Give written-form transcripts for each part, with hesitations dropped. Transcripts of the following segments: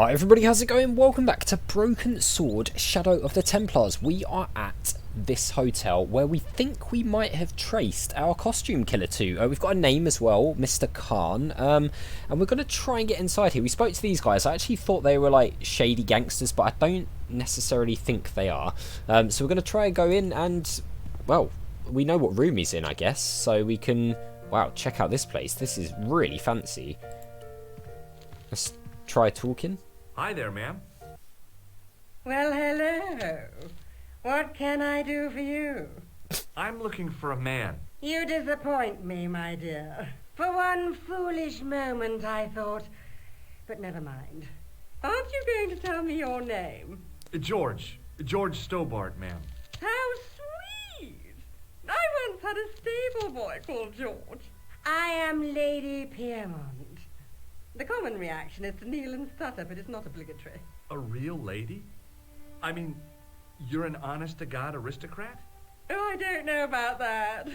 Hi everybody, how's it going? Welcome back to Broken Sword, Shadow of the Templars. We are at this hotel where we think we might have traced our costume killer to. We've got a name as well, Mr. Khan, and we're going to try and get inside here. We spoke to these guys. I actually thought they were like shady gangsters, but I don't necessarily think they are. So we're going to try and go in and, well, we know what room he's in, I guess, so we can, wow, check out this place. This is really fancy. Let's try talking. Hi there, ma'am. Well, hello. What can I do for you? I'm looking for a man. You disappoint me, my dear. For one foolish moment I thought... But never mind. Aren't you going to tell me your name? George Stobart, ma'am. How sweet! I once had a stable boy called George. I am Lady Piermont. The common reaction is to kneel and stutter, but it's not obligatory. A real lady? I mean, you're an honest-to-God aristocrat? Oh, I don't know about that.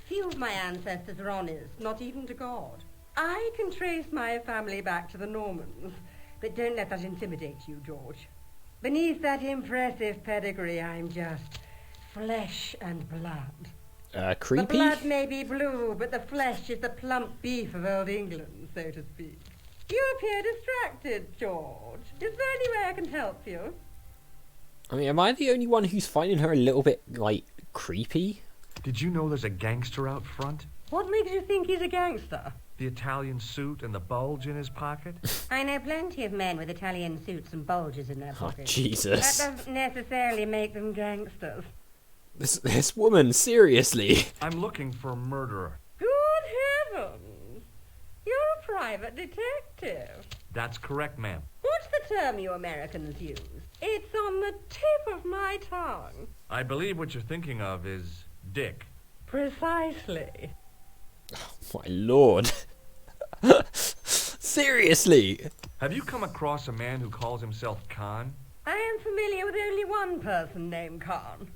Few of my ancestors are honest, not even to God. I can trace my family back to the Normans, but don't let that intimidate you, George. Beneath that impressive pedigree, I'm just flesh and blood. Creepy? The blood may be blue, but the flesh is the plump beef of old England, so to speak. You appear distracted, George. Is there any way I can help you? I mean, am I the only one who's finding her a little bit, like, creepy? Did you know there's a gangster out front? What makes you think he's a gangster? The Italian suit and the bulge in his pocket? I know plenty of men with Italian suits and bulges in their pockets. Oh, Jesus. That doesn't necessarily make them gangsters. This woman, seriously. I'm looking for a murderer. Good heavens! You're a private detective. That's correct, ma'am. What's the term you Americans use? It's on the tip of my tongue. I believe what you're thinking of is dick. Precisely. Oh, my lord. Seriously. Have you come across a man who calls himself Khan? I am familiar with only one person named Khan.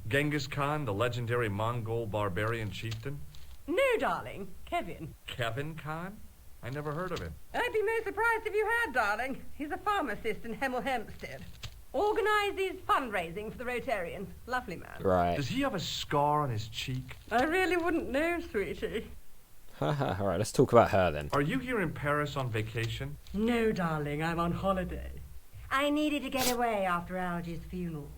Genghis Khan, the legendary Mongol barbarian chieftain? No, darling. Kevin. Kevin Khan? I never heard of him. I'd be most surprised if you had, darling. He's a pharmacist in Hemel Hempstead. Organises fundraising for the Rotarians. Lovely man. Right. Does he have a scar on his cheek? I really wouldn't know, sweetie. Haha, alright, let's talk about her then. Are you here in Paris on vacation? No, darling. I'm on holiday. I needed to get away after Algy's funeral.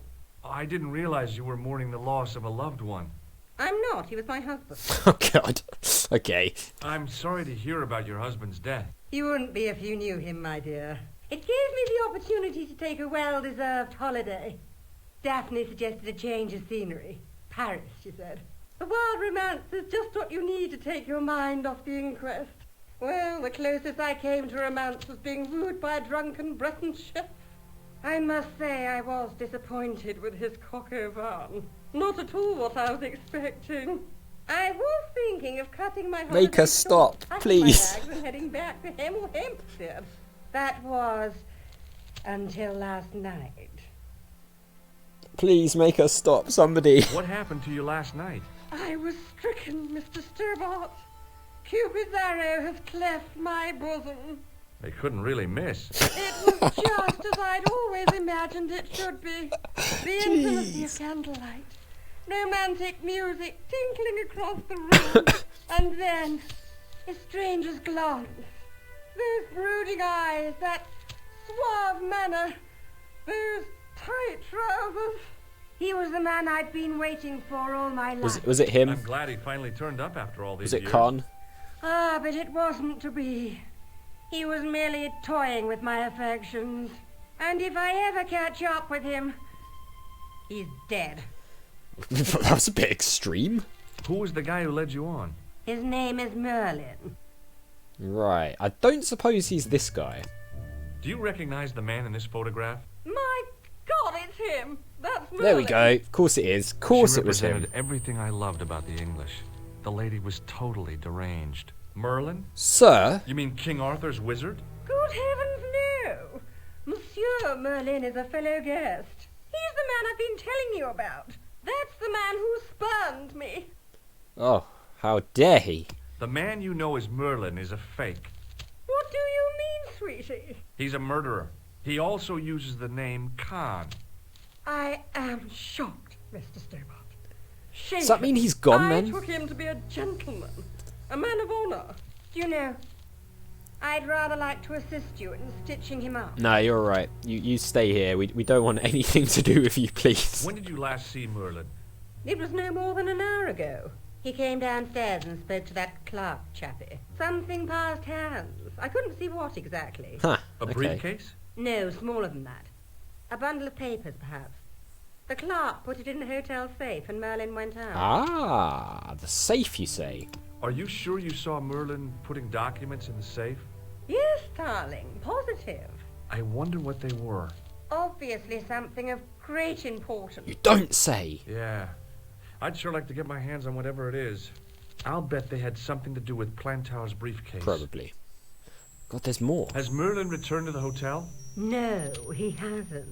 I didn't realize you were mourning the loss of a loved one. I'm not. He was my husband. Oh, God. Okay. I'm sorry to hear about your husband's death. You wouldn't be if you knew him, my dear. It gave me the opportunity to take a well-deserved holiday. Daphne suggested a change of scenery. Paris, she said. A wild romance is just what you need to take your mind off the inquest. Well, the closest I came to romance was being wooed by a drunken Breton chef. I must say I was disappointed with his coq au vin. Not at all what I was expecting. I was thinking of cutting my holiday Make us stop, short, packing please. my bags and heading back to Hemel Hempstead. That was until last night. Please make us stop, somebody. What happened to you last night? I was stricken, Mr. Stobart. Cupid's arrow has cleft my bosom. They couldn't really miss. It was just as I'd always imagined it should be. The intimacy of candlelight. Romantic music tinkling across the room. And then, a stranger's glance. Those brooding eyes, that suave manner, those tight trousers. He was the man I'd been waiting for all my life. Was it him? I'm glad he finally turned up after all these Was it years. Khan? Ah, but it wasn't to be. He was merely toying with my affections. And if I ever catch up with him, he's dead. That was a bit extreme. Who was the guy who led you on? His name is Moerlin. Right. I don't suppose he's this guy. Do you recognize the man in this photograph? My God, it's him! That's Moerlin. There we go. Of course it is. Of course She it was him. represented everything I loved about the English. The lady was totally deranged. Merlin? Sir? You mean King Arthur's wizard? Good heavens, no! Monsieur Moerlin is a fellow guest. He's the man I've been telling you about. That's the man who spurned me. Oh, how dare he? The man you know as Merlin is a fake. What do you mean, sweetie? He's a murderer. He also uses the name Khan. I am shocked, Mr. Stobart. Does that mean he's gone, I then? took him to be a gentleman, a man of honor. Do you know, I'd rather like to assist you in stitching him up. No, you're all right. You stay here. We don't want anything to do with you, please. When did you last see Moerlin? It was no more than an hour ago. He came downstairs and spoke to that clerk chappie. Something passed hands. I couldn't see what exactly. Huh. A okay. briefcase? No, smaller than that. A bundle of papers, perhaps. The clerk put it in the hotel safe and Moerlin went out. Ah, the safe, you say? Are you sure you saw Moerlin putting documents in the safe? Yes, darling, positive. I wonder what they were. Obviously something of great importance. You don't say. Yeah. I'd sure like to get my hands on whatever it is. I'll bet they had something to do with Plantow's briefcase. Probably. God, there's more. Has Moerlin returned to the hotel? No, he hasn't.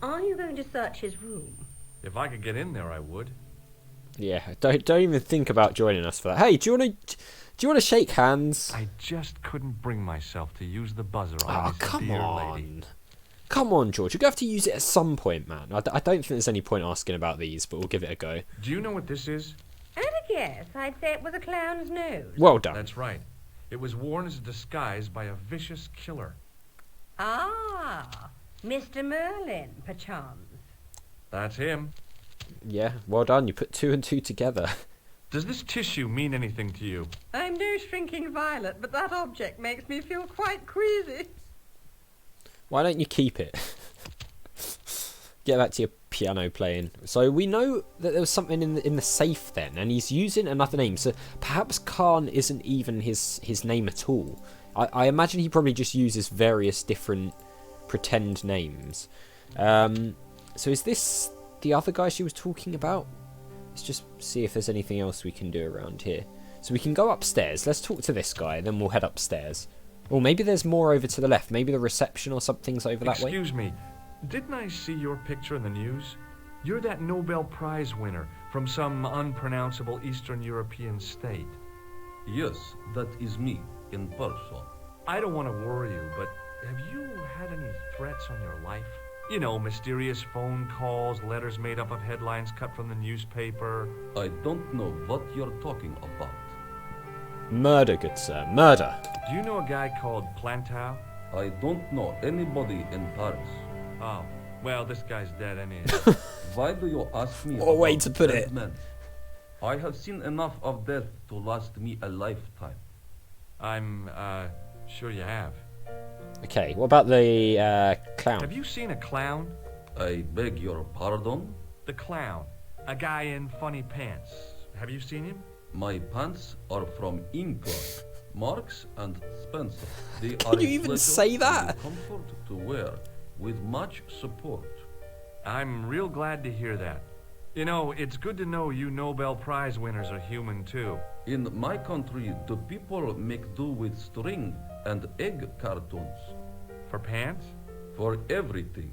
Are you going to search his room? If I could get in there, I would. Yeah, don't even think about joining us for that. Hey, do you want to shake hands? I just couldn't bring myself to use the buzzer on Oh, this come dear on. lady. Come on, George. You're going to have to use it at some point, man. I don't think there's any point asking about these, but we'll give it a go. Do you know what this is? At a guess, I'd say it was a clown's nose. Well done. That's right. It was worn as a disguise by a vicious killer. Ah, Mr. Moerlin, perchance. That's him. Yeah, well done. You put 2 and 2 together. Does this tissue mean anything to you? I'm no shrinking violet, but that object makes me feel quite queasy. Why don't you keep it? Get back to your piano playing. So we know that there was something in the safe then, and he's using another name. So perhaps Khan isn't even his name at all. I imagine he probably just uses various different pretend names. So is this the other guy she was talking about? Let's just see if there's anything else we can do around here. So we can go upstairs. Let's talk to this guy, then we'll head upstairs. Or maybe there's more over to the left. Maybe the reception or something's over that way. Excuse me. Didn't I see your picture in the news? You're that Nobel Prize winner from some unpronounceable Eastern European state. Yes, that is me, in person. I don't want to worry you, but have you had any threats on your life? You know, mysterious phone calls, letters made up of headlines cut from the newspaper. I don't know what you're talking about. Murder, good sir. Murder. Do you know a guy called Plantow? I don't know anybody in Paris. Oh, well, this guy's dead anyhow. Why do you ask me What a way about to put dead it. men? I have seen enough of death to last me a lifetime. I'm, sure you have. Okay, what about the clown? Have you seen a clown? I beg your pardon? The clown. A guy in funny pants. Have you seen him? My pants are from England. Marks and Spencer. They Can are you a even pleasure say and that? a comfort to wear, with much support. I'm real glad to hear that. You know, it's good to know you Nobel Prize winners are human too. In my country, the people make do with string and egg cartoons. For pants? For everything.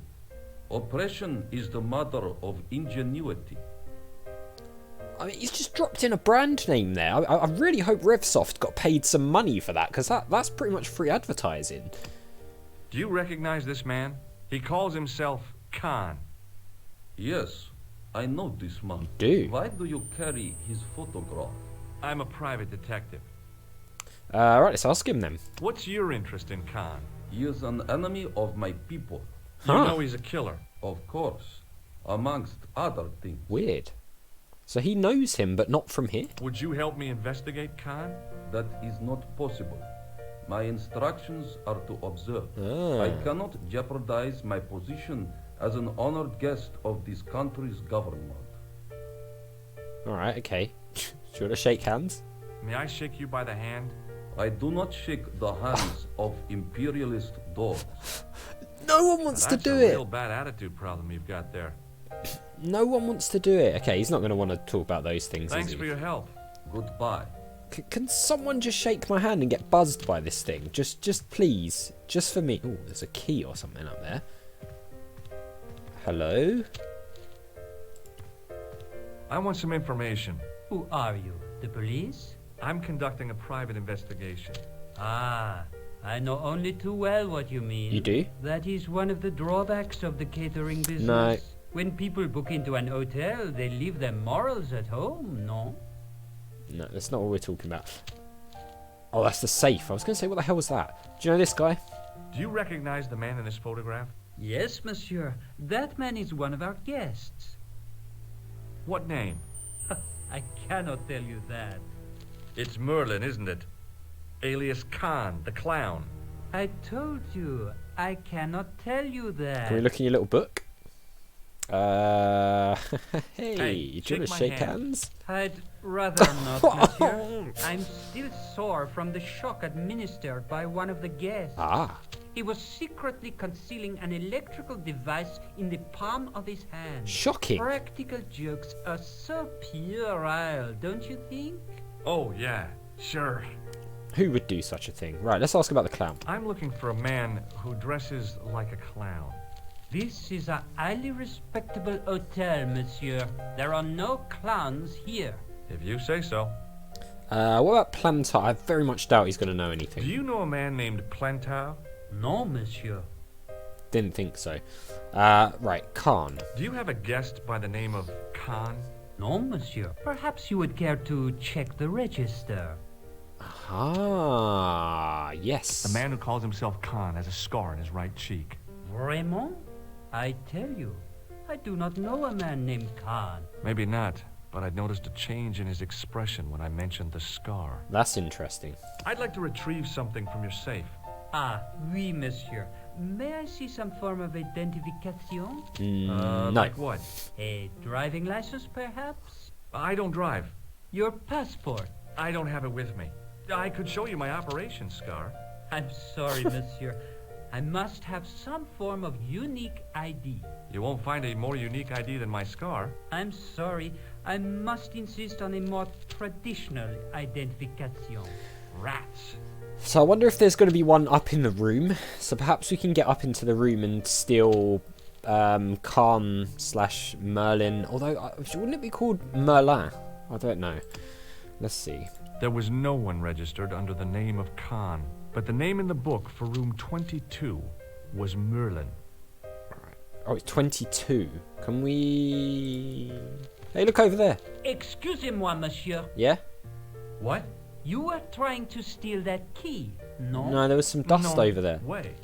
Oppression is the mother of ingenuity. I mean, he's just dropped in a brand name there. I really hope Revsoft got paid some money for that, because that's pretty much free advertising. Do you recognize this man? He calls himself Khan. Yes, I know this man. Do? Why do you carry his photograph? I'm a private detective. Right, let's ask him then. What's your interest in Khan? He is an enemy of my people. You Huh. know he's a killer. Of course, amongst other things. Weird. So he knows him, but not from here? Would you help me investigate Khan? That is not possible. My instructions are to observe. Ah. I cannot jeopardize my position as an honored guest of this country's government. Alright, okay. Do you want to shake hands? May I shake you by the hand? I do not shake the hands of imperialist dogs. No one wants to That's do a it! real bad attitude problem you've got there. No one wants to do it. Okay, he's not going to want to talk about those things, Thanks is for he? your help. Goodbye. Can someone just shake my hand and get buzzed by this thing? Just please. Just for me. Oh, there's a key or something up there. Hello? I want some information. Who are you? The police? I'm conducting a private investigation. Ah, I know only too well what you mean. You do? That is one of the drawbacks of the catering business. No. When people book into an hotel, they leave their morals at home, no? No, that's not what we're talking about. Oh, that's the safe. I was going to say, what the hell was that? Do you know this guy? Do you recognize the man in this photograph? Yes, monsieur. That man is one of our guests. What name? I cannot tell you that. It's Moerlin, isn't it? Alias Khan, the clown. I told you, I cannot tell you that. Can we look in your little book? Hey, Hey, do you want to shake my shake hand. hands? I'd rather not, monsieur. I'm still sore from the shock administered by one of the guests. Ah, He was secretly concealing an electrical device in the palm of his hand. shocking. Practical jokes are so puerile, don't you think? Oh, yeah, sure. Who would do such a thing? Right, let's ask about the clown. I'm looking for a man who dresses like a clown. This is a highly respectable hotel, monsieur. There are no clowns here. If you say so. What about Plantar? I very much doubt he's going to know anything. Do you know a man named Plantar? No, monsieur. Didn't think so. Right, Khan. Do you have a guest by the name of Khan? No, monsieur. Perhaps you would care to check the register. Ah, yes. The man who calls himself Khan has a scar on his right cheek. Vraiment? I tell you, I do not know a man named Khan. Maybe not, but I'd noticed a change in his expression when I mentioned the scar. That's interesting. I'd like to retrieve something from your safe. Ah, oui, monsieur. May I see some form of identification? No. Like what? A driving license, perhaps? I don't drive. Your passport? I don't have it with me. I could show you my operation scar. I'm sorry, monsieur. I must have some form of unique ID. You won't find a more unique ID than my scar. I'm sorry. I must insist on a more traditional identification. Rats. So I wonder if there's going to be one up in the room. So perhaps we can get up into the room and steal Khan / Merlin. Although, wouldn't it be called Moerlin? I don't know. Let's see. There was no one registered under the name of Khan, but the name in the book for room 22 was Moerlin. Oh, it's 22. Can we... Hey, look over there. Excusez-moi, monsieur. Yeah? What? You were trying to steal that key, no? No, there was some dust No over there. way.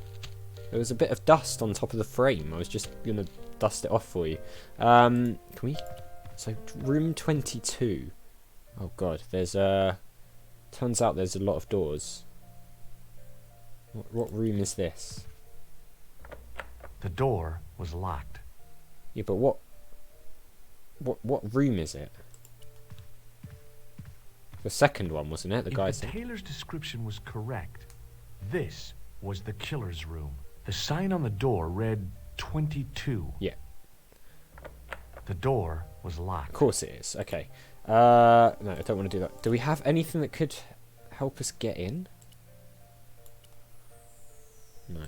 There was a bit of dust on top of the frame. I was just going to dust it off for you. Can we... So, room 22. Oh, God. There's Turns out there's a lot of doors. What room is this? The door was locked. Yeah, but what room is it? The second one, wasn't it? The guy If the said. tailor's description was correct, this was the killer's room. The sign on the door read 22. Yeah. The door was Of locked. course it is. Okay. No, I don't want to do that. Do we have anything that could help us get in? No.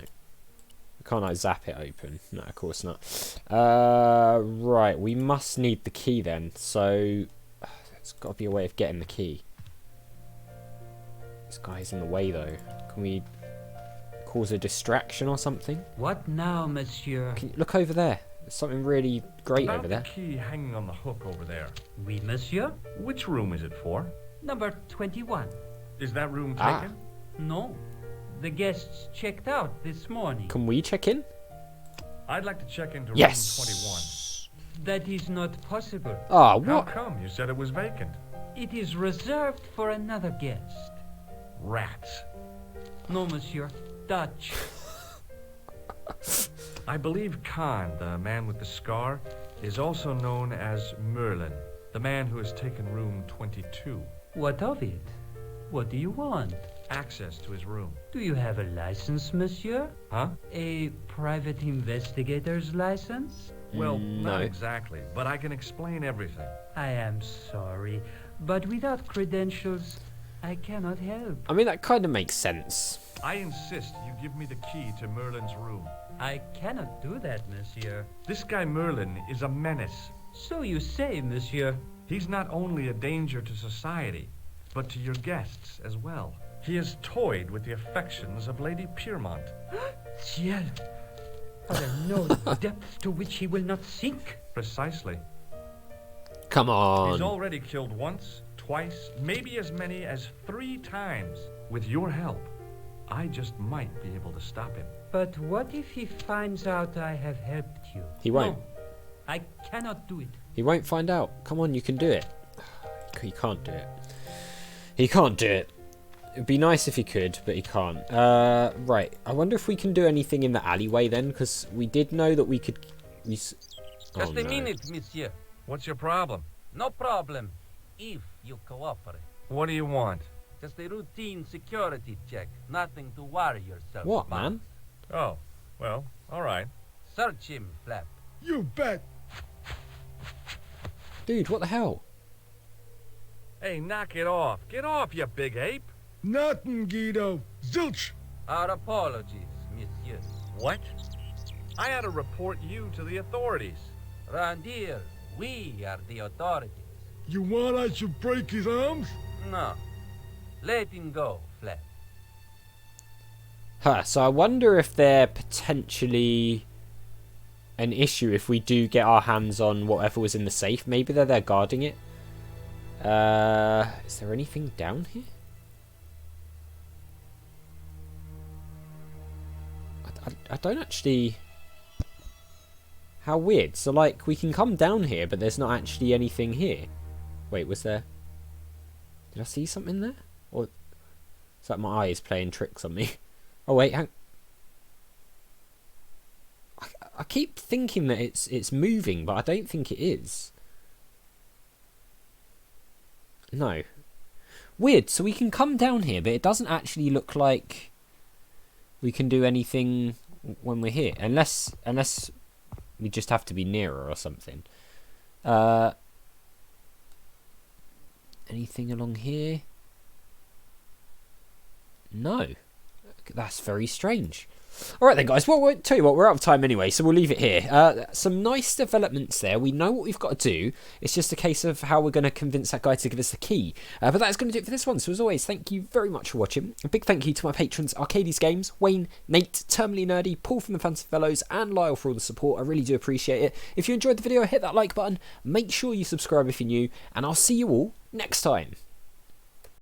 Can't I zap it open? No, of course not. Right, we must need the key then. So, there's got to be a way of getting the key. This guy's in the way though. Can we cause a distraction or something? What now, monsieur? Can you look over there? There's something really great About over there. the key hanging on the hook over there. Oui, monsieur. Which room is it for? Number 21. Is that room Ah. taken? No. The guests checked out this morning. Can we check in? I'd like to check into Yes. room 21. That is not possible. Ah, How what? come? You said it was vacant. It is reserved for another guest. Rats. No, monsieur. Dutch. I believe Khan, the man with the scar, is also known as Moerlin, the man who has taken room 22. What of it? What do you want? Access to his room. Do you have a license, monsieur? Huh? A private investigator's license? Well, No. not exactly, but I can explain everything. I am sorry, but without credentials, I cannot help. I mean, that kind of makes sense. I insist you give me the key to Merlin's room. I cannot do that, monsieur. This guy Merlin is a menace. So you say, monsieur. He's not only a danger to society, but to your guests as well. He has toyed with the affections of Lady Piermont. Ciel! Are there no depths to which he will not sink? Precisely. Come He's on. already killed once, twice, maybe as many as 3 times. With your help, I just might be able to stop him. But what if he finds out I have helped you? He won't. No, I cannot do it. He won't find out. Come on, you can do it. He can't do it. He can't do it. It'd be nice if he could, but he can't. Right. I wonder if we can do anything in the alleyway then, because we did know that we could use... Oh, Just a no. minute, monsieur. What's your problem? No problem. If you cooperate. What do you want? Just a routine security check. Nothing to worry yourself What, about. man? Oh, well, all right. Search him, Flap. You bet. Dude, what the hell? Hey, knock it off. Get off, you big ape. Nothing, Guido. Zilch. Our apologies, monsieur. What? I had to report you to the authorities. Round here, we are the authorities. You want I should break his arms? No. Let him go, Flap. Huh, so I wonder if they're potentially an issue if we do get our hands on whatever was in the safe. Maybe they're there guarding it. Is there anything down here? I don't actually... How weird. So, like, we can come down here, but there's not actually anything here. Wait, was there... Did I see something there? Or is that my eyes playing tricks on me? Oh, wait, hang... I keep thinking that it's moving, but I don't think it is. No. Weird, so we can come down here, but it doesn't actually look like we can do anything when we're here. Unless we just have to be nearer or something. Anything along here? No. That's very strange. Alright then guys, well, tell you what, we're out of time anyway, so we'll leave it here. Some nice developments there. We know what we've got to do. It's just a case of how we're going to convince that guy to give us the key. But that's going to do it for this one. So as always, thank you very much for watching. A big thank you to my patrons, Arcades Games, Wayne, Nate, Terminally Nerdy, Paul from the Fantasy Fellows, and Lyle for all the support. I really do appreciate it. If you enjoyed the video, hit that like button. Make sure you subscribe if you're new, and I'll see you all next time.